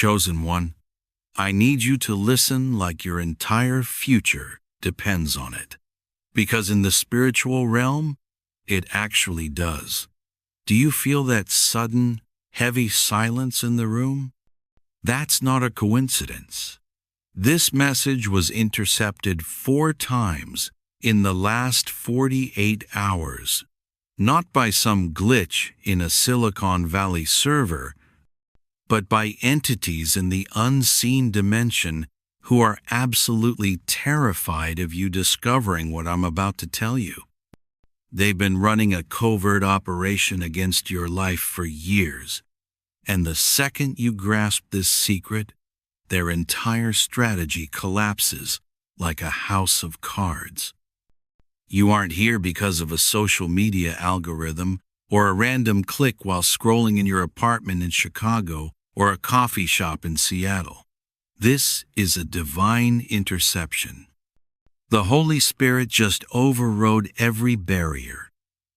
Chosen one, I need you to listen like your entire future depends on it. Because in the spiritual realm, it actually does. Do you feel that sudden, heavy silence in the room? That's not a coincidence. This message was intercepted 4 times in the last 48 hours, not by some glitch in a Silicon Valley server, but by entities in the unseen dimension who are absolutely terrified of you discovering what I'm about to tell you. They've been running a covert operation against your life for years, and the second you grasp this secret, their entire strategy collapses like a house of cards. You aren't here because of a social media algorithm or a random click while scrolling in your apartment in Chicago or a coffee shop in Seattle. This is a divine interception. The Holy Spirit just overrode every barrier,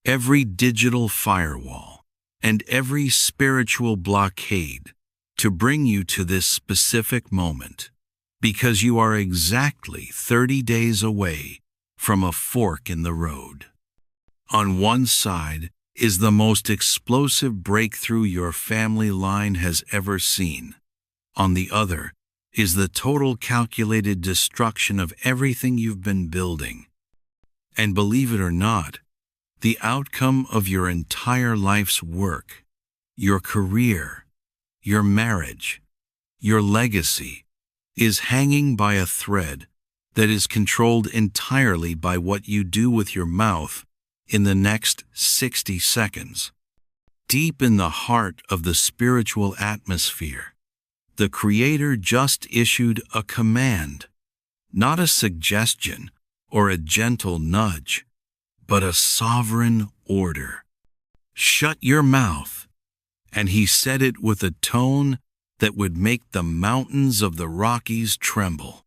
every digital firewall, and every spiritual blockade to bring you to this specific moment, because you are exactly 30 days away from a fork in the road. On one side is the most explosive breakthrough your family line has ever seen. On the other is the total calculated destruction of everything you've been building. And believe it or not, the outcome of your entire life's work, your career, your marriage, your legacy, is hanging by a thread that is controlled entirely by what you do with your mouth in the next 60 seconds. Deep in the heart of the spiritual atmosphere, the Creator just issued a command, not a suggestion or a gentle nudge, but a sovereign order. Shut your mouth. And He said it with a tone that would make the mountains of the Rockies tremble.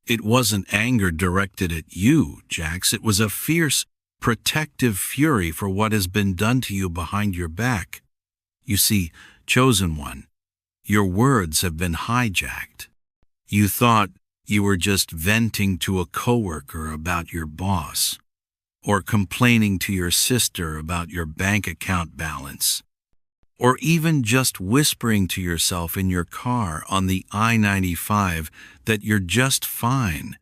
It wasn't anger directed at you, Jax. It was a fierce, protective fury for what has been done to you behind your back. You see, chosen one, your words have been hijacked. You thought you were just venting to a coworker about your boss, or complaining to your sister about your bank account balance, or even just whispering to yourself in your car on the I-95 that you're just fine,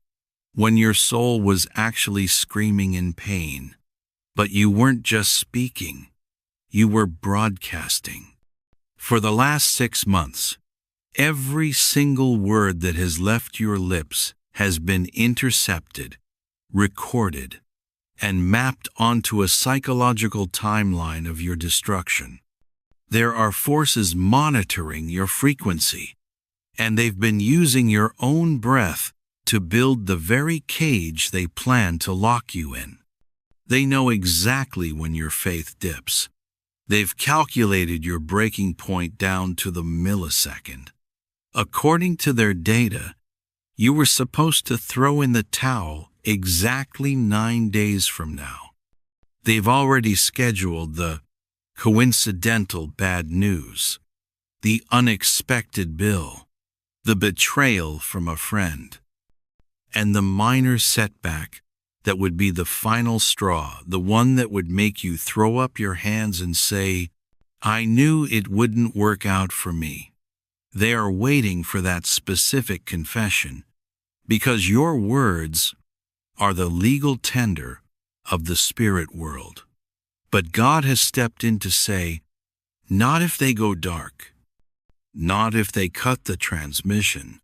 when your soul was actually screaming in pain. But you weren't just speaking, you were broadcasting. For the last 6 months, every single word that has left your lips has been intercepted, recorded, and mapped onto a psychological timeline of your destruction. There are forces monitoring your frequency, and they've been using your own breath to build the very cage they plan to lock you in. They know exactly when your faith dips. They've calculated your breaking point down to the millisecond. According to their data, you were supposed to throw in the towel exactly 9 days from now. They've already scheduled the coincidental bad news, the unexpected bill, the betrayal from a friend, and the minor setback that would be the final straw, the one that would make you throw up your hands and say, "I knew it wouldn't work out for me." They are waiting for that specific confession, because your words are the legal tender of the spirit world. But God has stepped in to say, not if they go dark, not if they cut the transmission.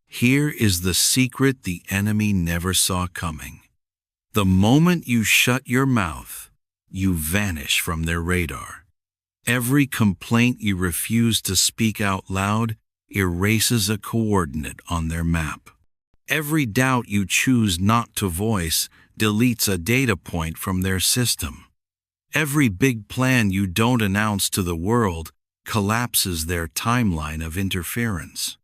Here is the secret the enemy never saw coming. The moment you shut your mouth, you vanish from their radar. Every complaint you refuse to speak out loud erases a coordinate on their map. Every doubt you choose not to voice deletes a data point from their system. Every big plan you don't announce to the world collapses their timeline of interference.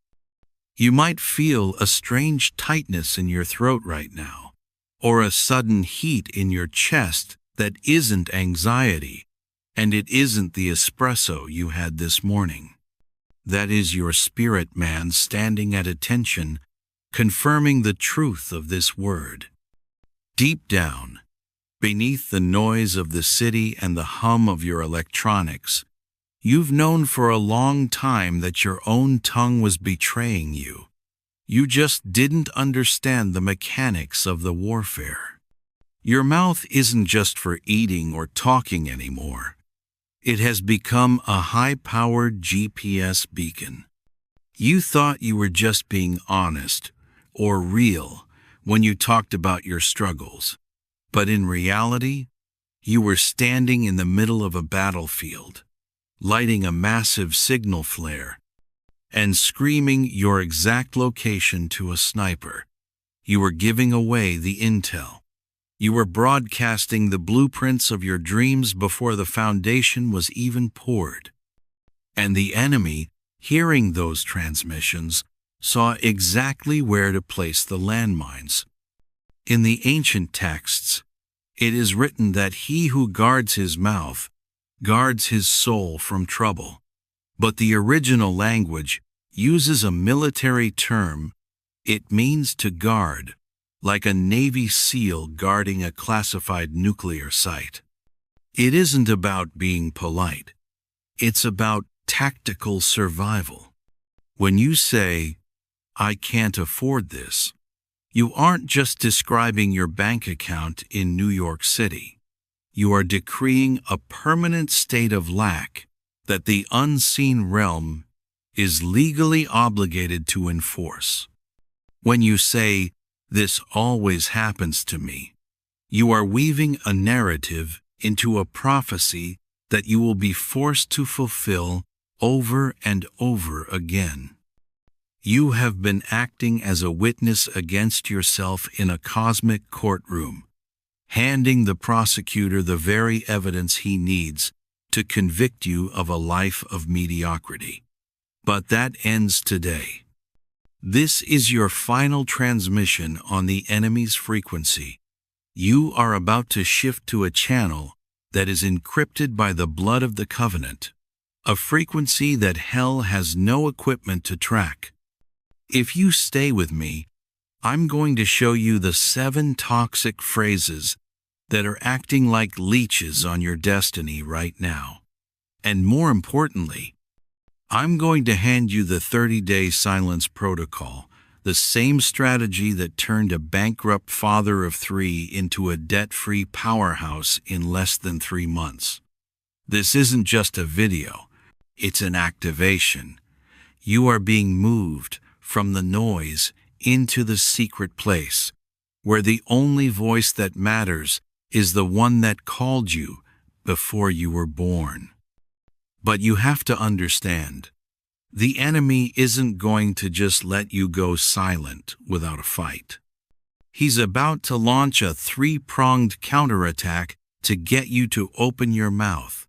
You might feel a strange tightness in your throat right now, or a sudden heat in your chest that isn't anxiety, and it isn't the espresso you had this morning. That is your spirit man standing at attention, confirming the truth of this word. Deep down, beneath the noise of the city and the hum of your electronics, you've known for a long time that your own tongue was betraying you. You just didn't understand the mechanics of the warfare. Your mouth isn't just for eating or talking anymore. It has become a high-powered GPS beacon. You thought you were just being honest or real when you talked about your struggles, but in reality, you were standing in the middle of a battlefield, lighting a massive signal flare and screaming your exact location to a sniper. You were giving away the intel. You were broadcasting the blueprints of your dreams before the foundation was even poured. And the enemy, hearing those transmissions, saw exactly where to place the landmines. In the ancient texts, it is written that he who guards his mouth guards his soul from trouble. But the original language uses a military term. It means to guard, like a Navy SEAL guarding a classified nuclear site. It isn't about being polite. It's about tactical survival. When you say, "I can't afford this," you aren't just describing your bank account in New York City. You are decreeing a permanent state of lack that the unseen realm is legally obligated to enforce. When you say, "This always happens to me," you are weaving a narrative into a prophecy that you will be forced to fulfill over and over again. You have been acting as a witness against yourself in a cosmic courtroom, handing the prosecutor the very evidence he needs to convict you of a life of mediocrity. But that ends today. This is your final transmission on the enemy's frequency. You are about to shift to a channel that is encrypted by the blood of the covenant, a frequency that hell has no equipment to track. If you stay with me, I'm going to show you the 7 toxic phrases that are acting like leeches on your destiny right now. And more importantly, I'm going to hand you the 30-day silence protocol, the same strategy that turned a bankrupt father of 3 into a debt-free powerhouse in less than 3 months. This isn't just a video, it's an activation. You are being moved from the noise into the secret place, where the only voice that matters is the one that called you before you were born. But you have to understand, the enemy isn't going to just let you go silent without a fight. He's about to launch a 3-pronged counterattack to get you to open your mouth.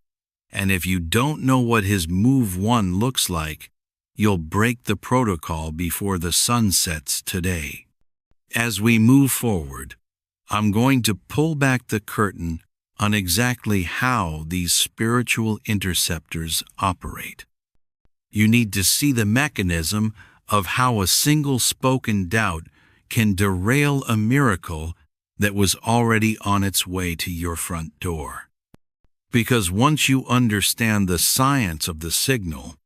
And if you don't know what his move 1 looks like, you'll break the protocol before the sun sets today. As we move forward, I'm going to pull back the curtain on exactly how these spiritual interceptors operate. You need to see the mechanism of how a single spoken doubt can derail a miracle that was already on its way to your front door. Because once you understand the science of the signal,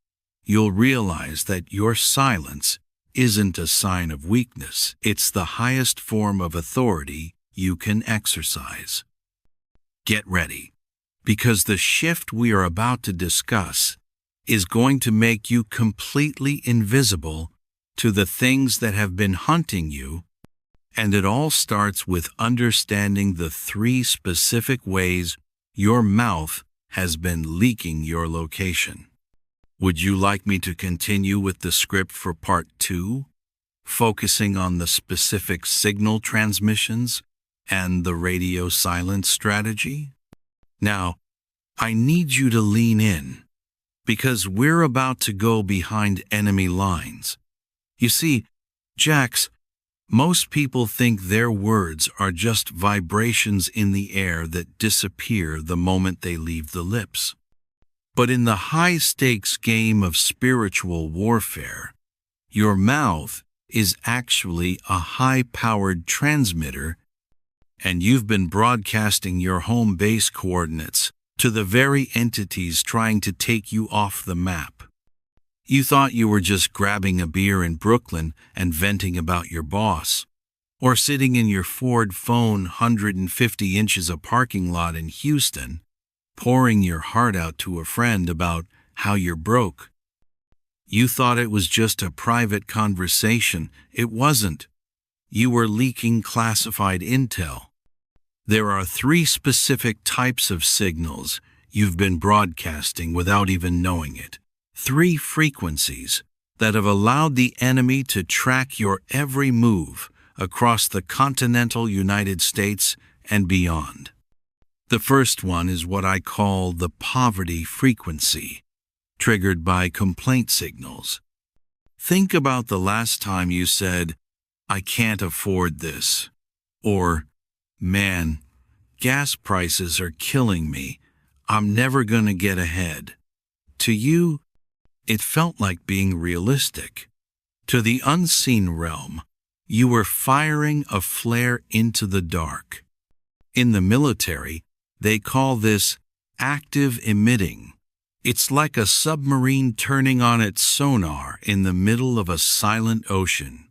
you'll realize that your silence isn't a sign of weakness. It's the highest form of authority you can exercise. Get ready, because the shift we are about to discuss is going to make you completely invisible to the things that have been hunting you, and it all starts with understanding the 3 specific ways your mouth has been leaking your location. Would you like me to continue with the script for part 2, focusing on the specific signal transmissions and the radio silence strategy? Now, I need you to lean in, because we're about to go behind enemy lines. You see, Jax, most people think their words are just vibrations in the air that disappear the moment they leave the lips. But in the high-stakes game of spiritual warfare, your mouth is actually a high-powered transmitter, and you've been broadcasting your home base coordinates to the very entities trying to take you off the map. You thought you were just grabbing a beer in Brooklyn and venting about your boss, or sitting in your Ford Phone 150 inches of parking lot in Houston, pouring your heart out to a friend about how you're broke. You thought it was just a private conversation. It wasn't. You were leaking classified intel. There are 3 specific types of signals you've been broadcasting without even knowing it. 3 frequencies that have allowed the enemy to track your every move across the continental United States and beyond. The first one is what I call the poverty frequency, triggered by complaint signals. Think about the last time you said, "I can't afford this," or, "Man, gas prices are killing me. I'm never going to get ahead." To you, it felt like being realistic. To the unseen realm, you were firing a flare into the dark. In the military, they call this active emitting. It's like a submarine turning on its sonar in the middle of a silent ocean.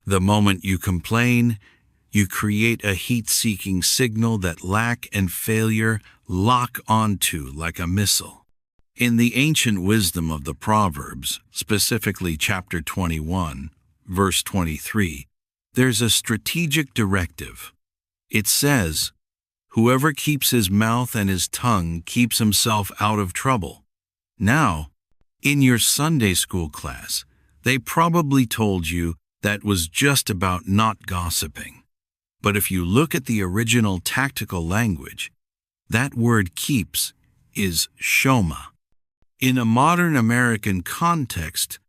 The moment you complain, you create a heat-seeking signal that lack and failure lock onto like a missile. In the ancient wisdom of the Proverbs, specifically chapter 21, verse 23, there's a strategic directive. It says, "Whoever keeps his mouth and his tongue keeps himself out of trouble." Now, in your Sunday school class, they probably told you that was just about not gossiping. But if you look at the original tactical language, that word keeps is shoma. In a modern American context,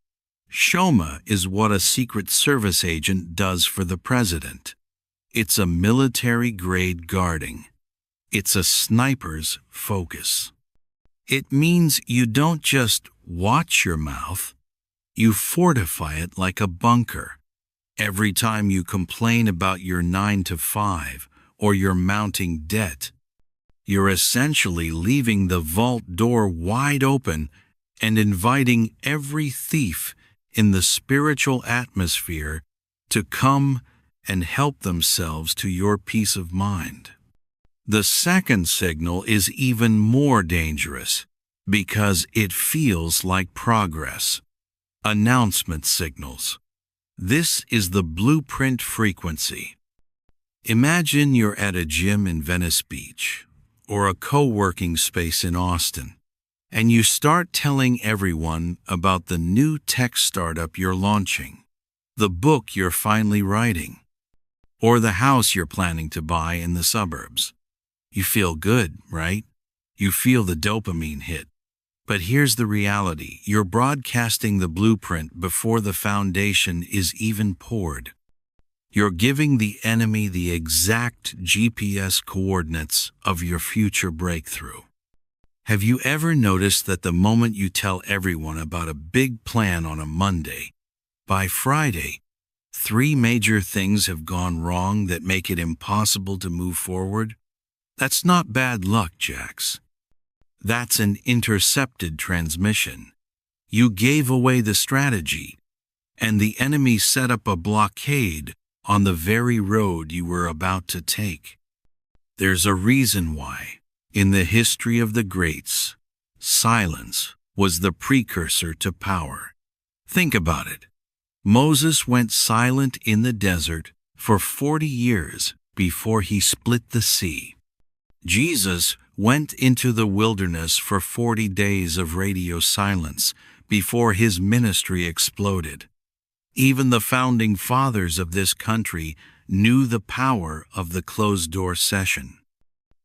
shoma is what a Secret Service agent does for the president. It's a military-grade guarding. It's a sniper's focus. It means you don't just watch your mouth, you fortify it like a bunker. Every time you complain about your 9 to 5 or your mounting debt, you're essentially leaving the vault door wide open and inviting every thief in the spiritual atmosphere to come and help themselves to your peace of mind. The second signal is even more dangerous because it feels like progress. Announcement signals. This is the blueprint frequency. Imagine you're at a gym in Venice Beach or a co-working space in Austin, and you start telling everyone about the new tech startup you're launching, the book you're finally writing, or the house you're planning to buy in the suburbs. You feel good, right? You feel the dopamine hit. But here's the reality. You're broadcasting the blueprint before the foundation is even poured. You're giving the enemy the exact GPS coordinates of your future breakthrough. Have you ever noticed that the moment you tell everyone about a big plan on a Monday, by Friday, 3 major things have gone wrong that make it impossible to move forward? That's not bad luck, Jax. That's an intercepted transmission. You gave away the strategy, and the enemy set up a blockade on the very road you were about to take. There's a reason why, in the history of the greats, silence was the precursor to power. Think about it. Moses went silent in the desert for 40 years before he split the sea. Jesus went into the wilderness for 40 days of radio silence before his ministry exploded. Even the founding fathers of this country knew the power of the closed-door session.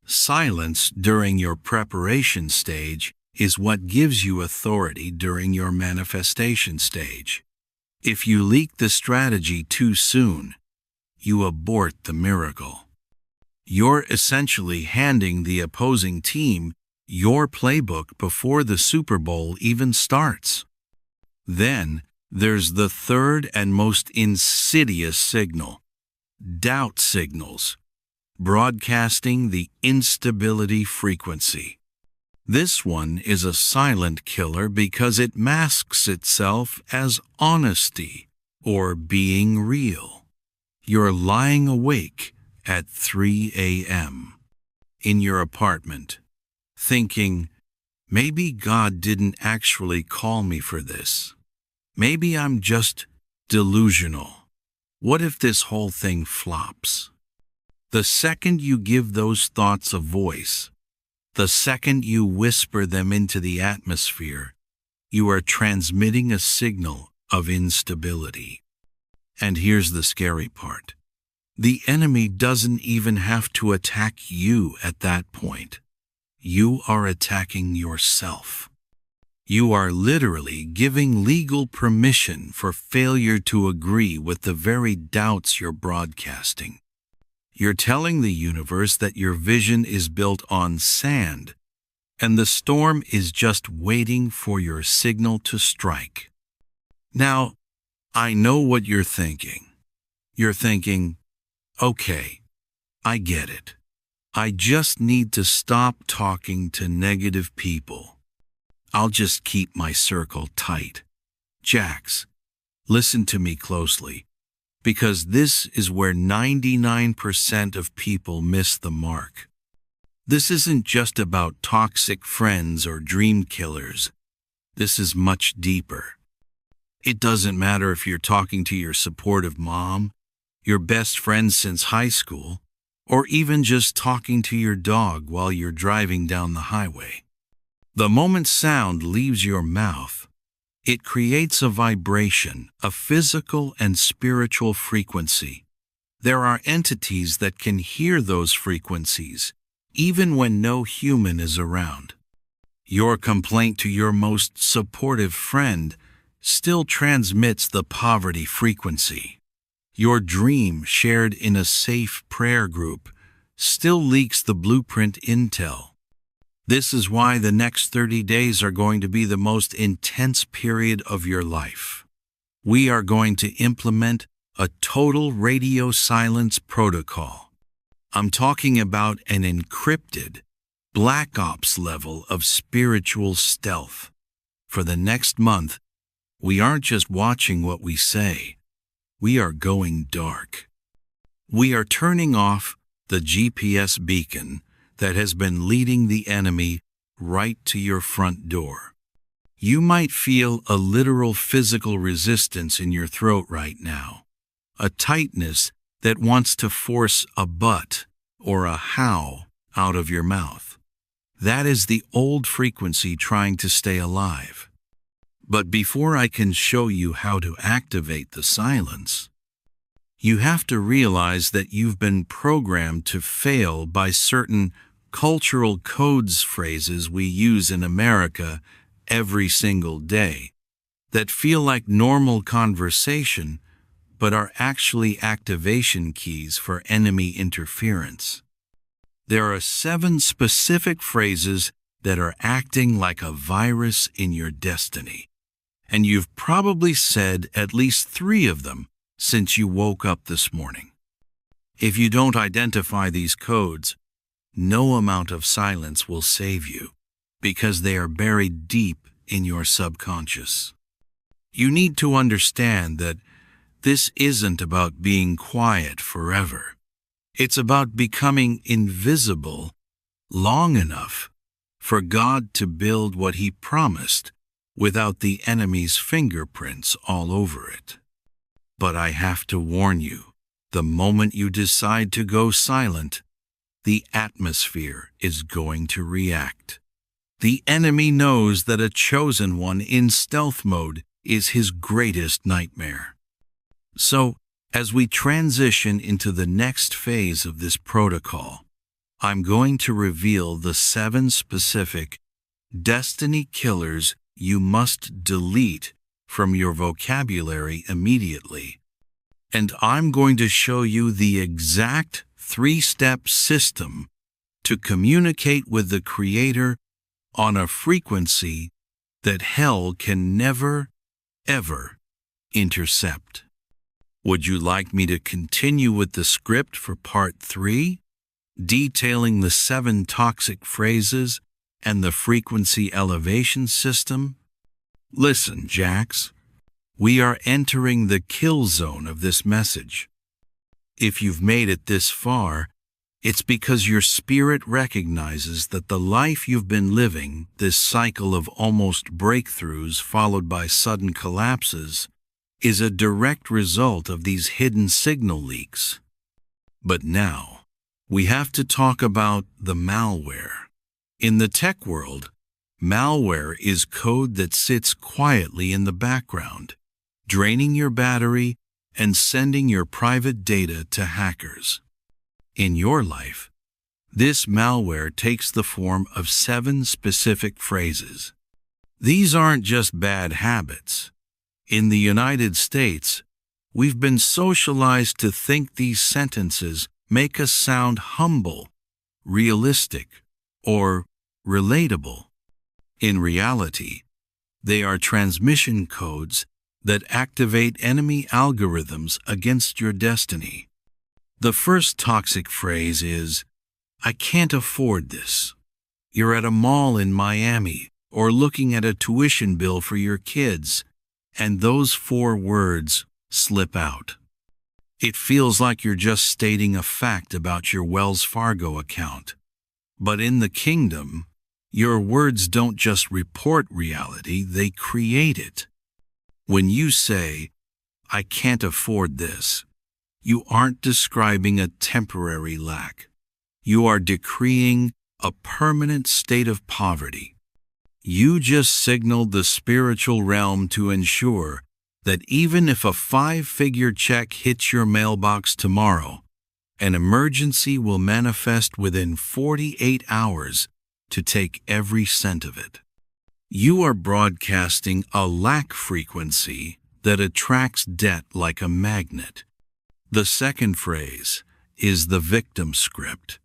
Silence during your preparation stage is what gives you authority during your manifestation stage. If you leak the strategy too soon, you abort the miracle. You're essentially handing the opposing team your playbook before the Super Bowl even starts. Then there's the third and most insidious signal: doubt signals, broadcasting the instability frequency. This one is a silent killer because it masks itself as honesty or being real. You're lying awake at 3 a.m. in your apartment, thinking, maybe God didn't actually call me for this. Maybe I'm just delusional. What if this whole thing flops? The second you give those thoughts a voice, the second you whisper them into the atmosphere, you are transmitting a signal of instability. And here's the scary part. The enemy doesn't even have to attack you at that point. You are attacking yourself. You are literally giving legal permission for failure to agree with the very doubts you're broadcasting. You're telling the universe that your vision is built on sand, and the storm is just waiting for your signal to strike. Now, I know what you're thinking. You're thinking, okay, I get it. I just need to stop talking to negative people. I'll just keep my circle tight. Jax, listen to me closely, because this is where 99% of people miss the mark. This isn't just about toxic friends or dream killers. This is much deeper. It doesn't matter if you're talking to your supportive mom, your best friend since high school, or even just talking to your dog while you're driving down the highway. The moment sound leaves your mouth, it creates a vibration, a physical and spiritual frequency. There are entities that can hear those frequencies, even when no human is around. Your complaint to your most supportive friend still transmits the poverty frequency. Your dream shared in a safe prayer group still leaks the blueprint intel. This is why the next 30 days are going to be the most intense period of your life. We are going to implement a total radio silence protocol. I'm talking about an encrypted, Black Ops level of spiritual stealth. For the next month, we aren't just watching what we say. We are going dark. We are turning off the GPS beacon that has been leading the enemy right to your front door. You might feel a literal physical resistance in your throat right now, a tightness that wants to force a but or a how out of your mouth. That is the old frequency trying to stay alive. But before I can show you how to activate the silence, you have to realize that you've been programmed to fail by certain cultural codes phrases we use in America every single day that feel like normal conversation but are actually activation keys for enemy interference. There are 7 specific phrases that are acting like a virus in your destiny, and you've probably said at least 3 of them since you woke up this morning. If you don't identify these codes, no amount of silence will save you, because they are buried deep in your subconscious. You need to understand that this isn't about being quiet forever. It's about becoming invisible long enough for God to build what He promised without the enemy's fingerprints all over it. But I have to warn you, the moment you decide to go silent, the atmosphere is going to react. The enemy knows that a chosen one in stealth mode is his greatest nightmare. So, as we transition into the next phase of this protocol, I'm going to reveal the 7 specific destiny killers you must delete from your vocabulary immediately. And I'm going to show you the exact 3-step system to communicate with the Creator on a frequency that hell can never, ever intercept. Would you like me to continue with the script for part 3, detailing the 7 toxic phrases and the frequency elevation system? Listen, Jax, we are entering the kill zone of this message. If you've made it this far, it's because your spirit recognizes that the life you've been living, this cycle of almost breakthroughs followed by sudden collapses, is a direct result of these hidden signal leaks. But now, we have to talk about the malware. In the tech world, malware is code that sits quietly in the background, draining your battery and sending your private data to hackers. In your life, this malware takes the form of 7 specific phrases. These aren't just bad habits. In the United States, we've been socialized to think these sentences make us sound humble, realistic, or relatable. In reality, they are transmission codes that activate enemy algorithms against your destiny. The first toxic phrase is, "I can't afford this." You're at a mall in Miami or looking at a tuition bill for your kids, and those 4 words slip out. It feels like you're just stating a fact about your Wells Fargo account. But in the kingdom, your words don't just report reality, they create it. When you say, "I can't afford this," you aren't describing a temporary lack. You are decreeing a permanent state of poverty. You just signaled the spiritual realm to ensure that even if a 5-figure check hits your mailbox tomorrow, an emergency will manifest within 48 hours to take every cent of it. You are broadcasting a lack frequency that attracts debt like a magnet. The second phrase is the victim script.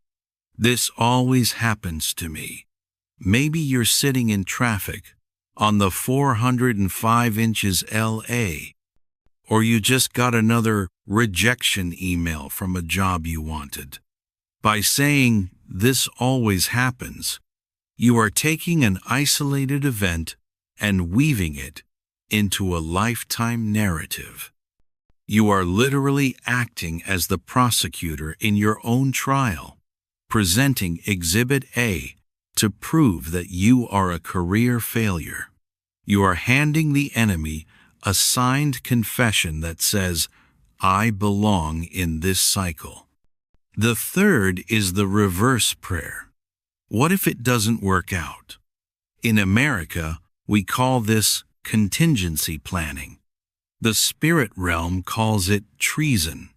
"This always happens to me." Maybe you're sitting in traffic on the 405 inches LA, or you just got another rejection email from a job you wanted. By saying, "This always happens," you are taking an isolated event and weaving it into a lifetime narrative. You are literally acting as the prosecutor in your own trial, presenting Exhibit A to prove that you are a career failure. You are handing the enemy a signed confession that says, "I belong in this cycle." The third is the reverse prayer. What if it doesn't work out? In America, we call this contingency planning. The spirit realm calls it treason.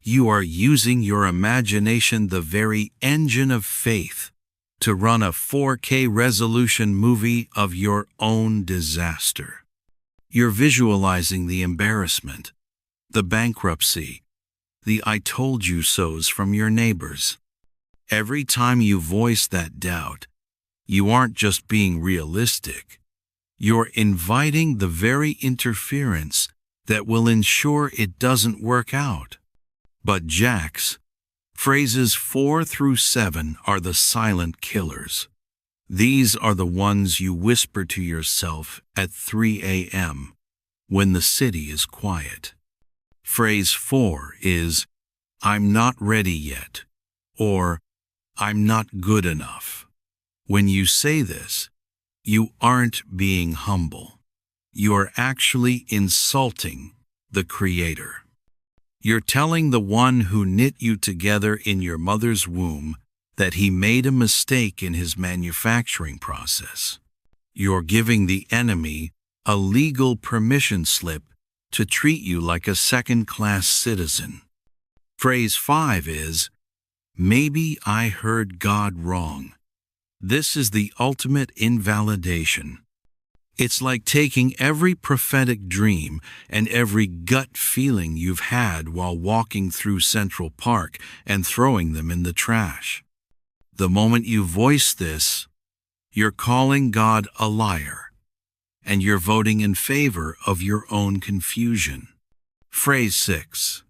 You are using your imagination, the very engine of faith, to run a 4K resolution movie of your own disaster. You're visualizing the embarrassment, the bankruptcy, the "I told you so's" from your neighbors. Every time you voice that doubt, you aren't just being realistic. You're inviting the very interference that will ensure it doesn't work out. But Jax, phrases 4 through 7 are the silent killers. These are the ones you whisper to yourself at 3 a.m. when the city is quiet. Phrase 4 is, "I'm not ready yet," or "I'm not good enough." When you say this, you aren't being humble. You're actually insulting the Creator. You're telling the one who knit you together in your mother's womb that he made a mistake in his manufacturing process. You're giving the enemy a legal permission slip to treat you like a second-class citizen. Phrase 5 is, "Maybe I heard God wrong." This is the ultimate invalidation. It's like taking every prophetic dream and every gut feeling you've had while walking through Central Park and throwing them in the trash. The moment you voice this, You're calling God a liar, and you're voting in favor of your own confusion. Phrase 6.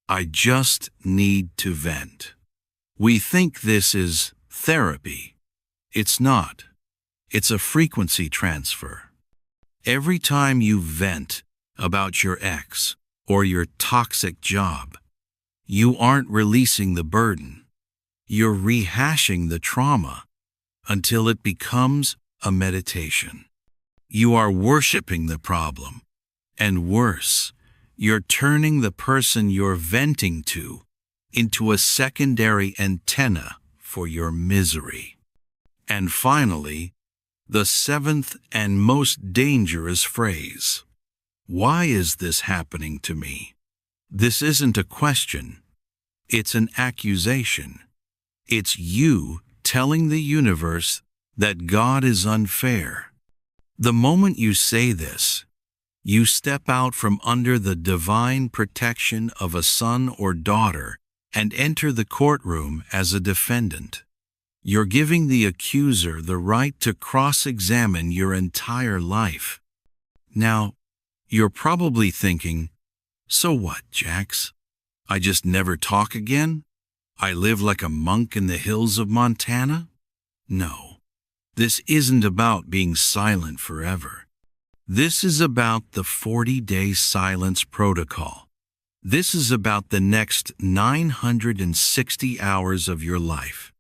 I just need to vent. We think this is therapy. It's not. It's a frequency transfer. Every time you vent about your ex or your toxic job, you aren't releasing the burden. You're rehashing the trauma until it becomes a meditation. You are worshiping the problem. And worse, you're turning the person you're venting to into a secondary antenna for your misery. And finally, the 7th and most dangerous phrase. Why is this happening to me? This isn't a question. It's an accusation. It's you telling the universe that God is unfair. The moment you say this, you step out from under the divine protection of a son or daughter and enter the courtroom as a defendant. You're giving the accuser the right to cross-examine your entire life. Now, you're probably thinking, so what, Jax? I just never talk again? I live like a monk in the hills of Montana? No, this isn't about being silent forever. This is about the 40-day silence protocol. This is about the next 960 hours of your life.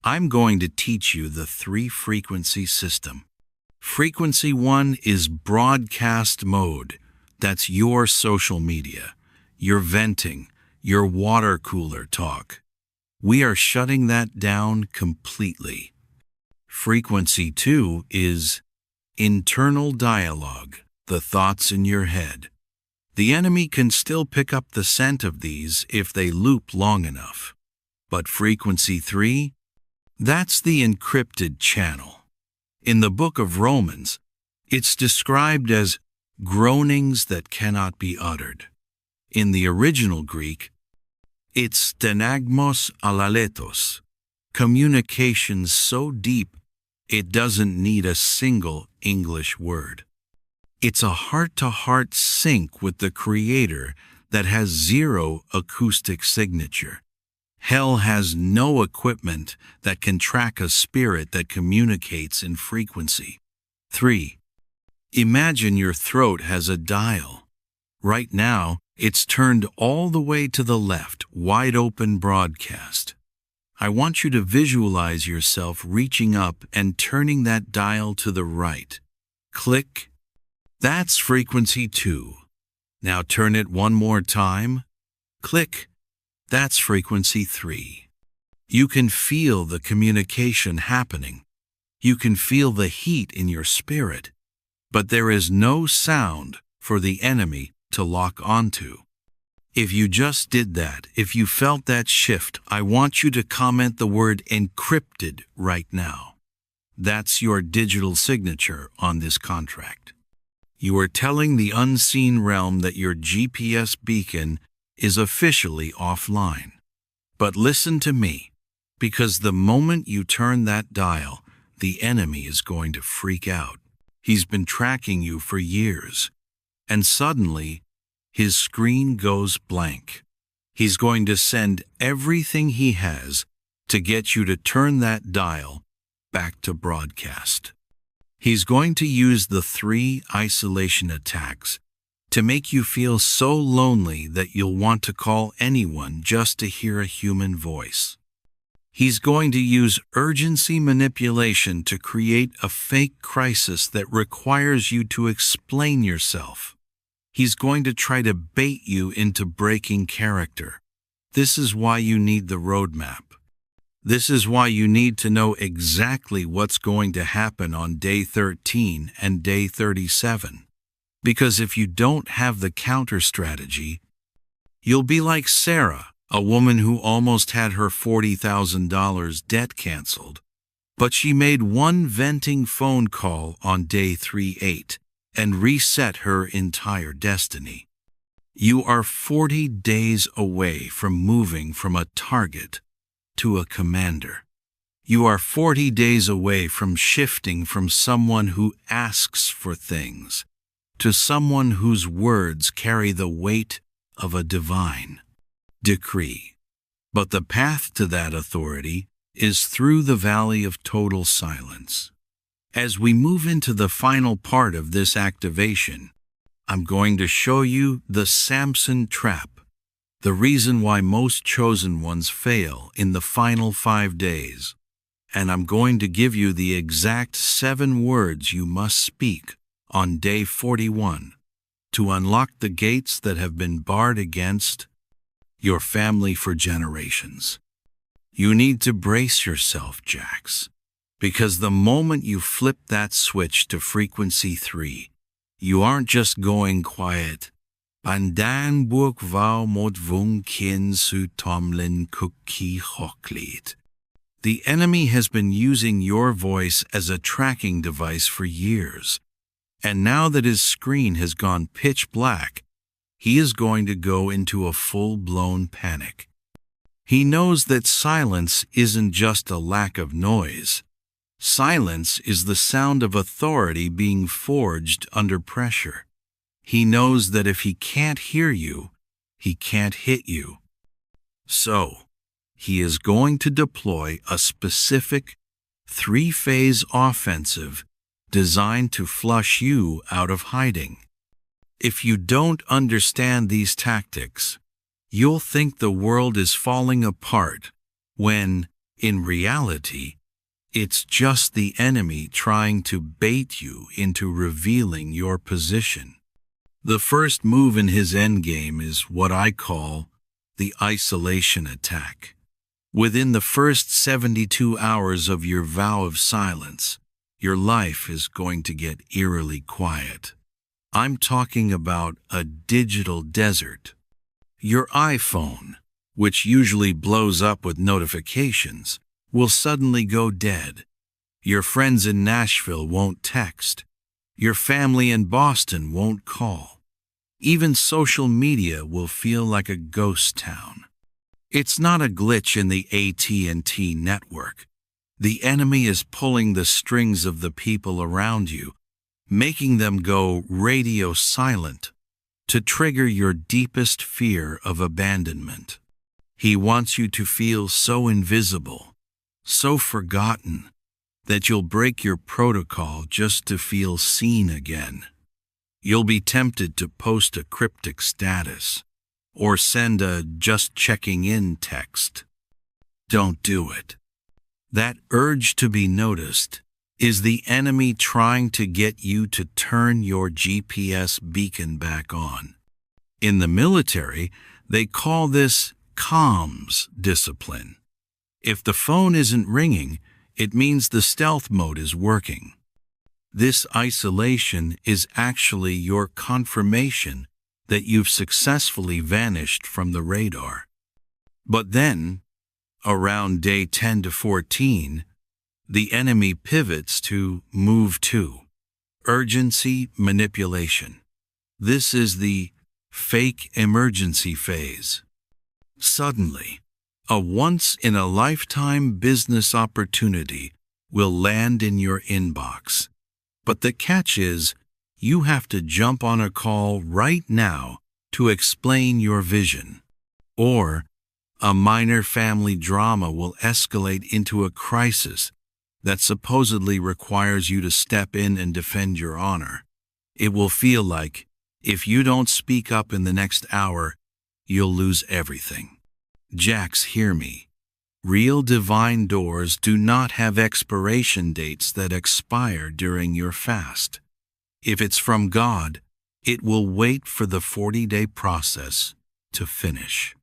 I'm going to teach you the 3-frequency system. Frequency 1 is broadcast mode. That's your social media, your venting, your water cooler talk. We are shutting that down completely. Frequency 2 is internal dialogue, the thoughts in your head. The enemy can still pick up the scent of these if they loop long enough. But frequency 3? That's the encrypted channel. In the book of Romans, it's described as groanings that cannot be uttered. In the original Greek, it's stenagmos alaletos, communication so deep it doesn't need a single English word. It's a heart-to-heart sync with the Creator that has zero acoustic signature. Hell has no equipment that can track a spirit that communicates in frequency. 3. Imagine your throat has a dial. Right now, it's turned all the way to the left, wide open broadcast. I want you to visualize yourself reaching up and turning that dial to the right. Click. That's frequency 2. Now turn it one more time. Click. That's frequency 3. You can feel the communication happening. You can feel the heat in your spirit. But there is no sound for the enemy to lock onto. If you just did that, if you felt that shift, I want you to comment the word encrypted right now. That's your digital signature on this contract. You are telling the unseen realm that your GPS beacon is officially offline. But listen to me, because the moment you turn that dial, the enemy is going to freak out. He's been tracking you for years, and suddenly, his screen goes blank. He's going to send everything he has to get you to turn that dial back to broadcast. He's going to use the 3 isolation attacks to make you feel so lonely that you'll want to call anyone just to hear a human voice. He's going to use urgency manipulation to create a fake crisis that requires you to explain yourself. He's going to try to bait you into breaking character. This is why you need the roadmap. This is why you need to know exactly what's going to happen on day 13 and day 37. Because if you don't have the counter strategy, you'll be like Sarah, a woman who almost had her $40,000 debt canceled. But she made one venting phone call on day 38 and reset her entire destiny. You are 40 days away from moving from a target to a commander. You are 40 days away from shifting from someone who asks for things to someone whose words carry the weight of a divine decree. But the path to that authority is through the valley of total silence. As we move into the final part of this activation, I'm going to show you the Samson Trap, the reason why most chosen ones fail in the final 5 days. And I'm going to give you the exact 7 words you must speak on day 41 to unlock the gates that have been barred against your family for generations. You need to brace yourself, Jax, because the moment you flip that switch to frequency 3, you aren't just going quiet. Bandan buk vau mot vung kin su tomlin kuki hoklit. The enemy has been using your voice as a tracking device for years, and now that his screen has gone pitch black, he is going to go into a full-blown panic. He knows that silence isn't just a lack of noise. Silence is the sound of authority being forged under pressure. He knows that if he can't hear you, he can't hit you. So, he is going to deploy a specific 3-phase offensive designed to flush you out of hiding. If you don't understand these tactics, you'll think the world is falling apart when, in reality, it's just the enemy trying to bait you into revealing your position. The first move in his endgame is what I call the isolation attack. Within the first 72 hours of your vow of silence, your life is going to get eerily quiet. I'm talking about a digital desert. Your iPhone, which usually blows up with notifications, will suddenly go dead. Your friends in Nashville won't text. Your family in Boston won't call. Even social media will feel like a ghost town. It's not a glitch in the AT&T network. The enemy is pulling the strings of the people around you, making them go radio silent to trigger your deepest fear of abandonment. He wants you to feel so invisible, so forgotten, that you'll break your protocol just to feel seen again. You'll be tempted to post a cryptic status or send a just checking in text. Don't do it. That urge to be noticed is the enemy trying to get you to turn your GPS beacon back on. In the military, they call this comms discipline. If the phone isn't ringing, it means the stealth mode is working. This isolation is actually your confirmation that you've successfully vanished from the radar. But then, around day 10 to 14, the enemy pivots to move 2, urgency manipulation. This is the fake emergency phase. Suddenly, a once-in-a-lifetime business opportunity will land in your inbox. But the catch is, you have to jump on a call right now to explain your vision. Or, a minor family drama will escalate into a crisis that supposedly requires you to step in and defend your honor. It will feel like, if you don't speak up in the next hour, you'll lose everything. Jax, hear me. Real divine doors do not have expiration dates that expire during your fast. If it's from God, it will wait for the 40-day process to finish.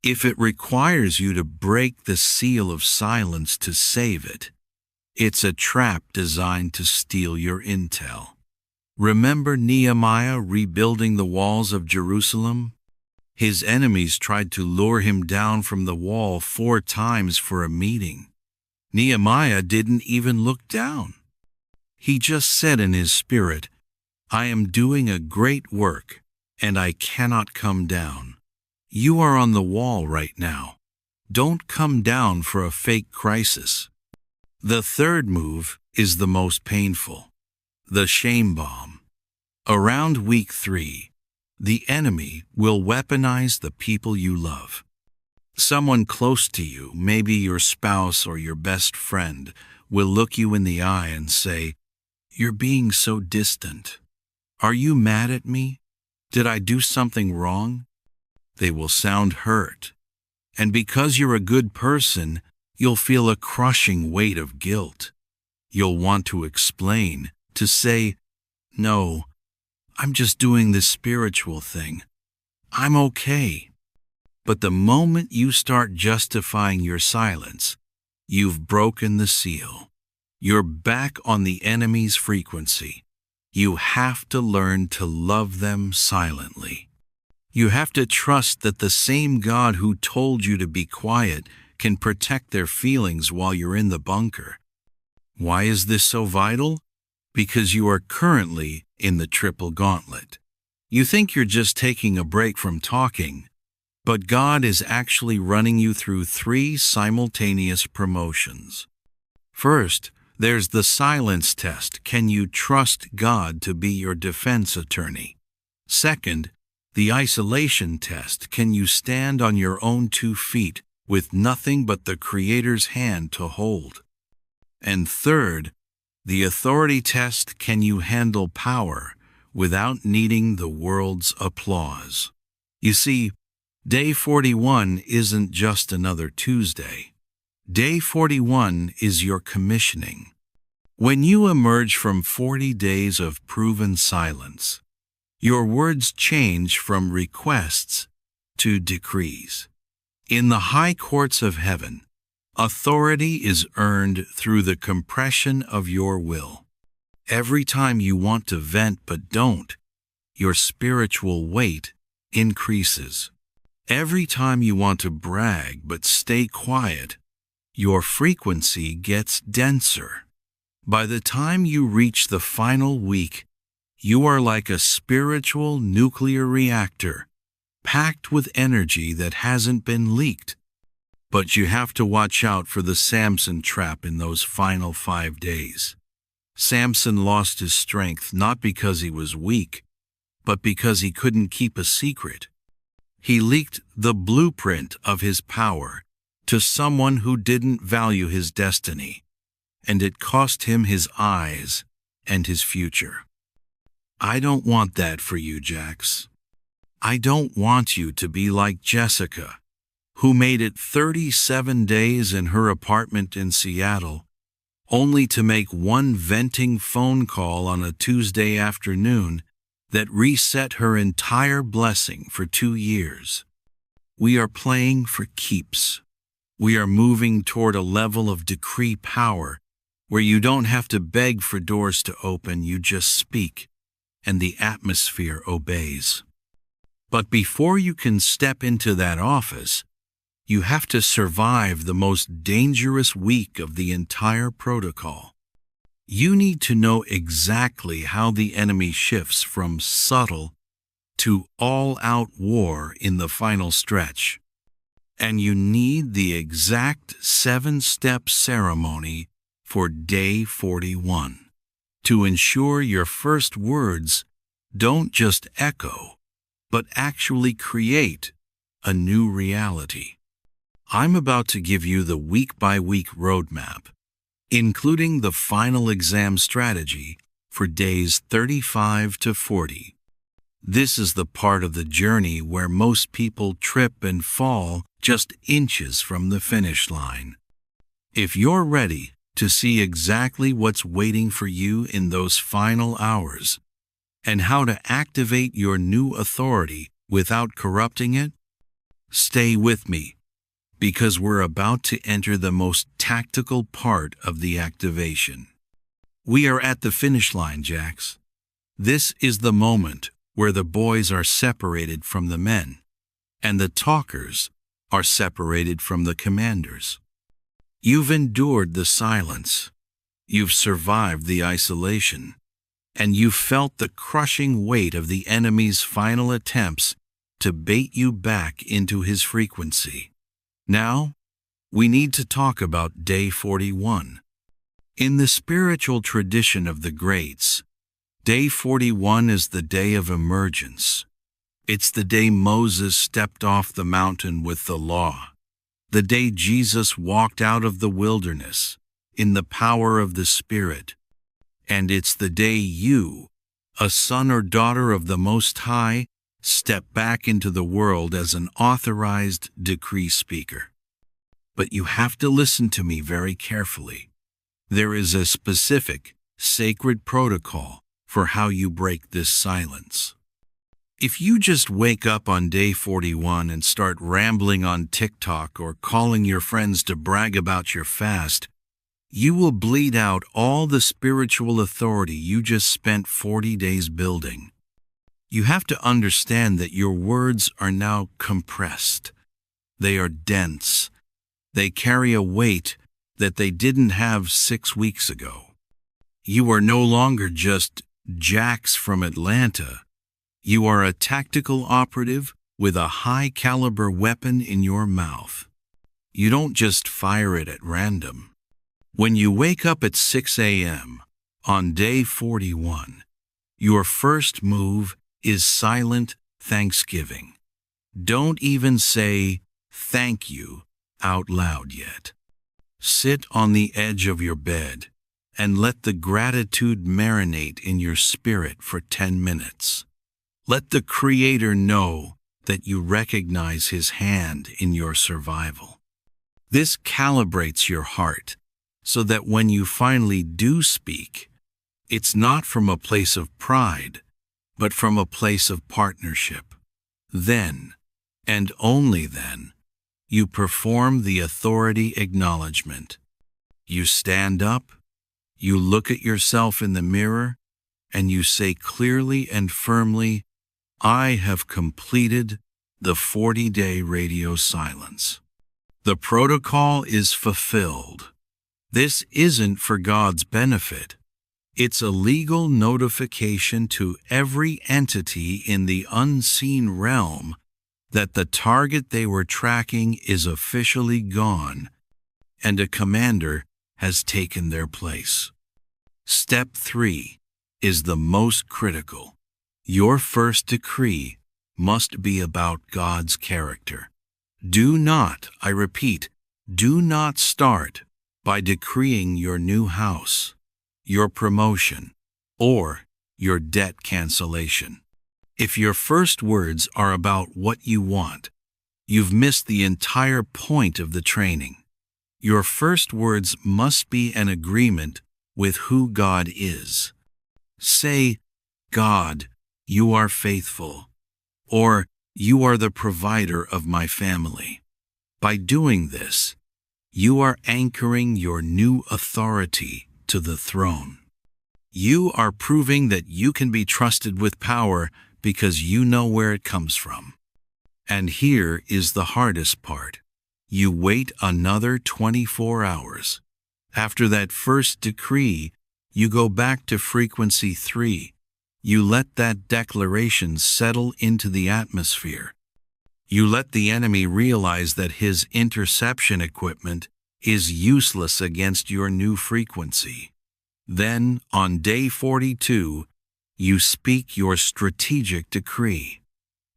If it requires you to break the seal of silence to save it, it's a trap designed to steal your intel. Remember Nehemiah rebuilding the walls of Jerusalem? His enemies tried to lure him down from the wall 4 times for a meeting. Nehemiah didn't even look down. He just said in his spirit, "I am doing a great work, and I cannot come down." You are on the wall right now. Don't come down for a fake crisis. The third move is the most painful, the shame bomb. Around week 3, the enemy will weaponize the people you love. Someone close to you, maybe your spouse or your best friend, will look you in the eye and say, "You're being so distant. Are you mad at me? Did I do something wrong?" They will sound hurt. And because you're a good person, you'll feel a crushing weight of guilt. You'll want to explain, to say, "No, I'm just doing this spiritual thing. I'm okay." But the moment you start justifying your silence, you've broken the seal. You're back on the enemy's frequency. You have to learn to love them silently. You have to trust that the same God who told you to be quiet can protect their feelings while you're in the bunker. Why is this so vital? Because you are currently in the triple gauntlet. You think you're just taking a break from talking, but God is actually running you through 3 simultaneous promotions. First, there's the silence test. Can you trust God to be your defense attorney? Second, the isolation test. Can you stand on your own 2 feet with nothing but the Creator's hand to hold? And third, the authority test. Can you handle power without needing the world's applause? You see, Day 41 isn't just another Tuesday. Day 41 is your commissioning. When you emerge from 40 days of proven silence, your words change from requests to decrees. In the high courts of heaven, authority is earned through the compression of your will. Every time you want to vent but don't, your spiritual weight increases. Every time you want to brag but stay quiet, your frequency gets denser. By the time you reach the final week, you are like a spiritual nuclear reactor, packed with energy that hasn't been leaked. But you have to watch out for the Samson Trap in those final 5 days. Samson lost his strength not because he was weak, but because he couldn't keep a secret. He leaked the blueprint of his power to someone who didn't value his destiny, and it cost him his eyes and his future. I don't want that for you, Jax. I don't want you to be like Jessica, who made it 37 days in her apartment in Seattle, only to make one venting phone call on a Tuesday afternoon that reset her entire blessing for 2 years. We are playing for keeps. We are moving toward a level of decree power where you don't have to beg for doors to open, you just speak, and the atmosphere obeys. But before you can step into that office, you have to survive the most dangerous week of the entire protocol. You need to know exactly how the enemy shifts from subtle to all-out war in the final stretch. And you need the exact 7-step ceremony for Day 41 to ensure your first words don't just echo, but actually create a new reality. I'm about to give you the week-by-week roadmap, including the final exam strategy for days 35 to 40. This is the part of the journey where most people trip and fall just inches from the finish line. If you're ready to see exactly what's waiting for you in those final hours and how to activate your new authority without corrupting it, stay with me, because we're about to enter the most tactical part of the activation. We are at the finish line, Jax. This is the moment where the boys are separated from the men, and the talkers are separated from the commanders. You've endured the silence, you've survived the isolation, and you've felt the crushing weight of the enemy's final attempts to bait you back into his frequency. Now, we need to talk about Day 41. In the spiritual tradition of the greats, Day 41 is the day of emergence. It's the day Moses stepped off the mountain with the law, the day Jesus walked out of the wilderness in the power of the Spirit, and it's the day you, a son or daughter of the Most High, step back into the world as an authorized decree speaker. But you have to listen to me very carefully. There is a specific, sacred protocol for how you break this silence. If you just wake up on day 41 and start rambling on TikTok or calling your friends to brag about your fast, you will bleed out all the spiritual authority you just spent 40 days building. You have to understand that your words are now compressed. They are dense. They carry a weight that they didn't have 6 weeks ago. You are no longer just Jax from Atlanta. You are a tactical operative with a high-caliber weapon in your mouth. You don't just fire it at random. When you wake up at 6 a.m. on day 41, your first move is silent thanksgiving. Don't even say thank you out loud yet. Sit on the edge of your bed and let the gratitude marinate in your spirit for 10 minutes. Let the Creator know that you recognize His hand in your survival. This calibrates your heart so that when you finally do speak, it's not from a place of pride, but from a place of partnership. Then, and only then, you perform the authority acknowledgement. You stand up, you look at yourself in the mirror, and you say clearly and firmly, I have completed the 40-day radio silence. The protocol is fulfilled. This isn't for God's benefit. It's a legal notification to every entity in the unseen realm that the target they were tracking is officially gone and a commander has taken their place. Step 3 is the most critical. Your first decree must be about God's character. Do not, I repeat, do not start by decreeing your new house, your promotion, or your debt cancellation. If your first words are about what you want, you've missed the entire point of the training. Your first words must be an agreement with who God is. Say, God, you are faithful, or you are the provider of my family. By doing this, you are anchoring your new authority to the throne. You are proving that you can be trusted with power because you know where it comes from. And here is the hardest part. You wait another 24 hours. After that first decree, you go back to frequency 3. You let that declaration settle into the atmosphere. You let the enemy realize that his interception equipment is useless against your new frequency. Then, on day 42, you speak your strategic decree.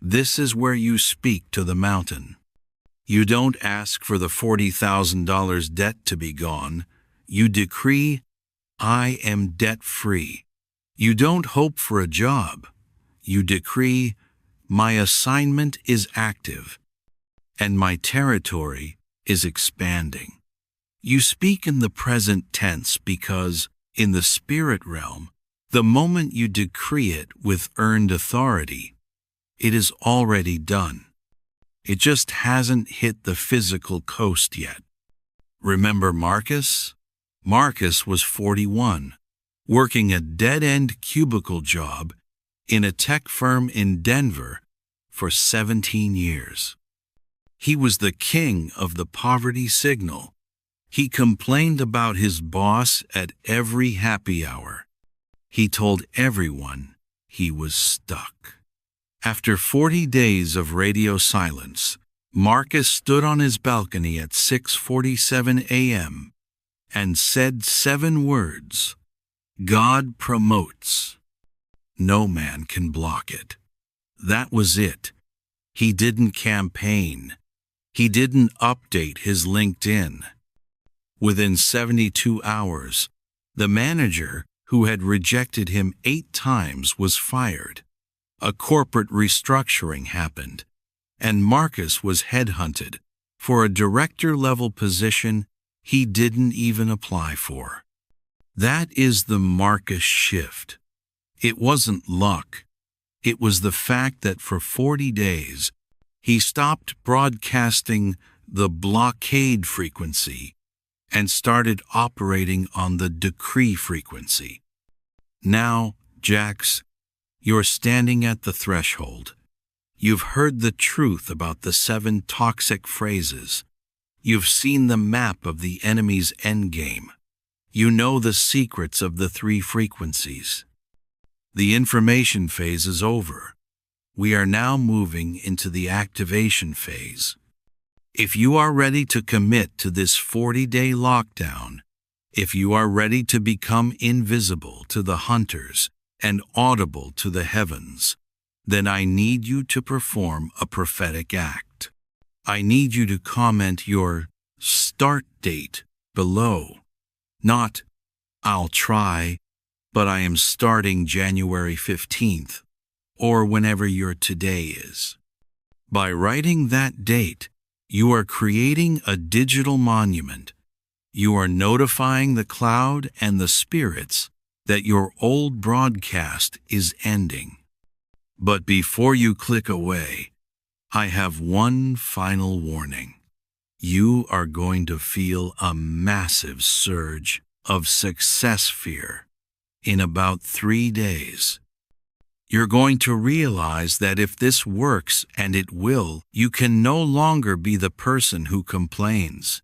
This is where you speak to the mountain. You don't ask for the $40,000 debt to be gone. You decree, I am debt-free. You don't hope for a job. You decree, my assignment is active, and my territory is expanding. You speak in the present tense because, in the spirit realm, the moment you decree it with earned authority, it is already done. It just hasn't hit the physical coast yet. Remember Marcus? Marcus was 41, working a dead-end cubicle job in a tech firm in Denver for 17 years. He was the king of the poverty signal. He complained about his boss at every happy hour. He told everyone he was stuck. After 40 days of radio silence, Marcus stood on his balcony at 6:47 a.m. and said 7 words. God promotes. No man can block it. That was it. He didn't campaign. He didn't update his LinkedIn. Within 72 hours, the manager who had rejected him 8 times was fired. A corporate restructuring happened, and Marcus was headhunted for a director-level position he didn't even apply for. That is the Marcus shift. It wasn't luck. It was the fact that for 40 days, he stopped broadcasting the blockade frequency and started operating on the decree frequency. Now, Jax, you're standing at the threshold. You've heard the truth about the 7 toxic phrases. You've seen the map of the enemy's endgame. You know the secrets of the 3 frequencies. The information phase is over. We are now moving into the activation phase. If you are ready to commit to this 40-day lockdown, if you are ready to become invisible to the hunters and audible to the heavens, then I need you to perform a prophetic act. I need you to comment your start date below. Not, I'll try, but I am starting January 15th, or whenever your today is. By writing that date, you are creating a digital monument. You are notifying the cloud and the spirits that your old broadcast is ending. But before you click away, I have one final warning. You are going to feel a massive surge of success fear in about 3 days. You're going to realize that if this works, and it will, you can no longer be the person who complains.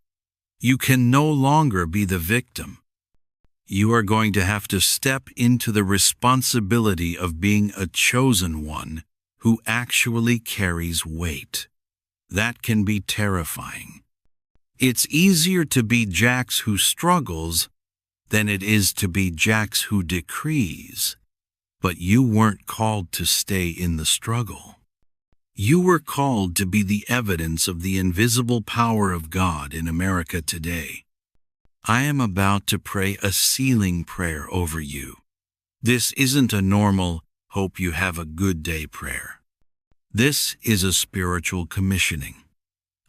You can no longer be the victim. You are going to have to step into the responsibility of being a chosen one who actually carries weight. That can be terrifying. It's easier to be Jax who struggles than it is to be Jax who decrees. But you weren't called to stay in the struggle. You were called to be the evidence of the invisible power of God in America today. I am about to pray a sealing prayer over you. This isn't a normal, hope you have a good day prayer. This is a spiritual commissioning.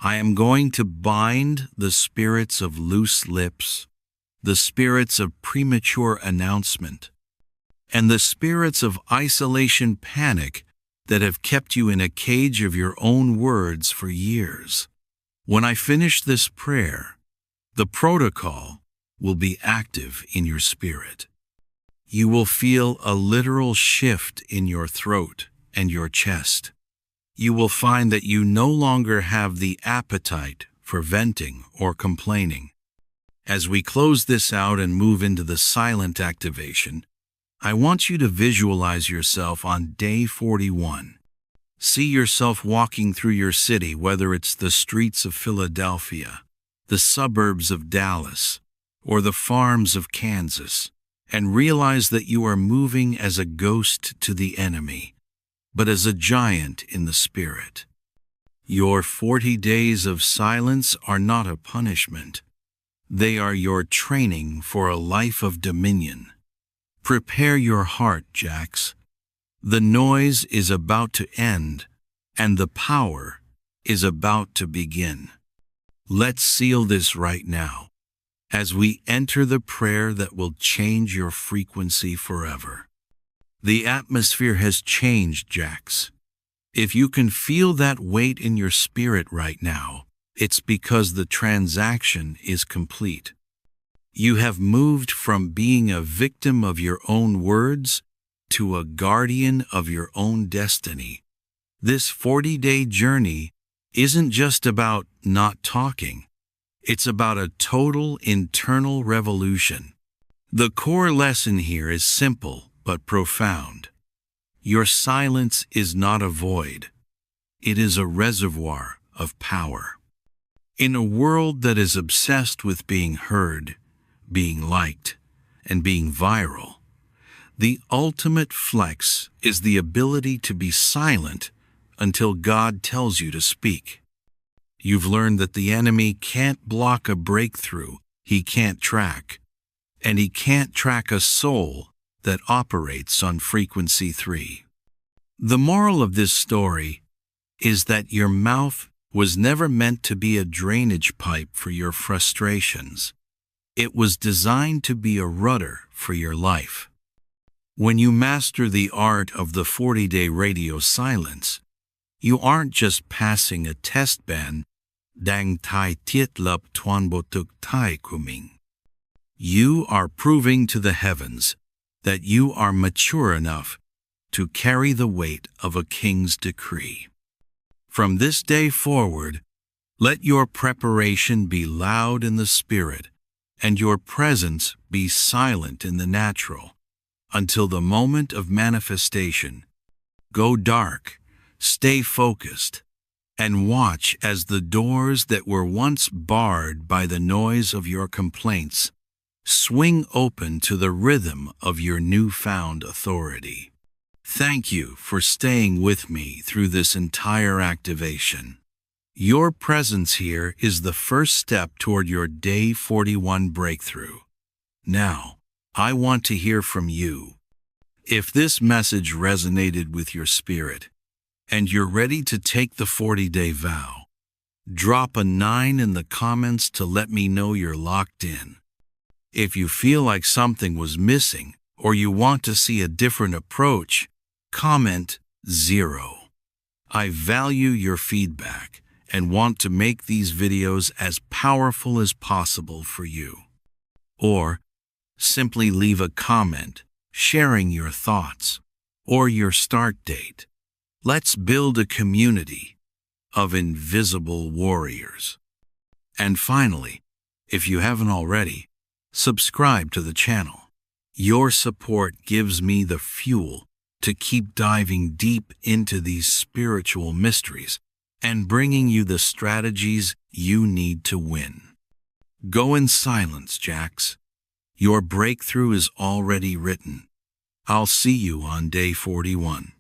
I am going to bind the spirits of loose lips, the spirits of premature announcement, and the spirits of isolation panic that have kept you in a cage of your own words for years. When I finish this prayer, the protocol will be active in your spirit. You will feel a literal shift in your throat and your chest. You will find that you no longer have the appetite for venting or complaining. As we close this out and move into the silent activation, I want you to visualize yourself on day 41. See yourself walking through your city, whether it's the streets of Philadelphia, the suburbs of Dallas, or the farms of Kansas, and realize that you are moving as a ghost to the enemy, but as a giant in the spirit. Your 40 days of silence are not a punishment. They are your training for a life of dominion. Prepare your heart, Jax. The noise is about to end, and the power is about to begin. Let's seal this right now, as we enter the prayer that will change your frequency forever. The atmosphere has changed, Jax. If you can feel that weight in your spirit right now, it's because the transaction is complete. You have moved from being a victim of your own words to a guardian of your own destiny. This 40-day journey isn't just about not talking. It's about a total internal revolution. The core lesson here is simple but profound. Your silence is not a void. It is a reservoir of power. In a world that is obsessed with being heard, being liked, and being viral. The ultimate flex is the ability to be silent until God tells you to speak. You've learned that the enemy can't block a breakthrough he can't track, and he can't track a soul that operates on frequency 3. The moral of this story is that your mouth was never meant to be a drainage pipe for your frustrations. It was designed to be a rudder for your life. When you master the art of the 40-day radio silence, you aren't just passing a test ban, dang tai tiet lup tuan botuk tai kuming. You are proving to the heavens that you are mature enough to carry the weight of a king's decree. From this day forward, let your preparation be loud in the spirit and your presence be silent in the natural, until the moment of manifestation. Go dark, stay focused, and watch as the doors that were once barred by the noise of your complaints swing open to the rhythm of your newfound authority. Thank you for staying with me through this entire activation. Your presence here is the first step toward your Day 41 breakthrough. Now, I want to hear from you. If this message resonated with your spirit, and you're ready to take the 40-day vow, drop a 9 in the comments to let me know you're locked in. If you feel like something was missing, or you want to see a different approach, comment 0. I value your feedback and want to make these videos as powerful as possible for you. Or simply leave a comment sharing your thoughts or your start date. Let's build a community of invisible warriors. And finally, if you haven't already, subscribe to the channel. Your support gives me the fuel to keep diving deep into these spiritual mysteries and bringing you the strategies you need to win. Go in silence, Jax. Your breakthrough is already written. I'll see you on Day 41.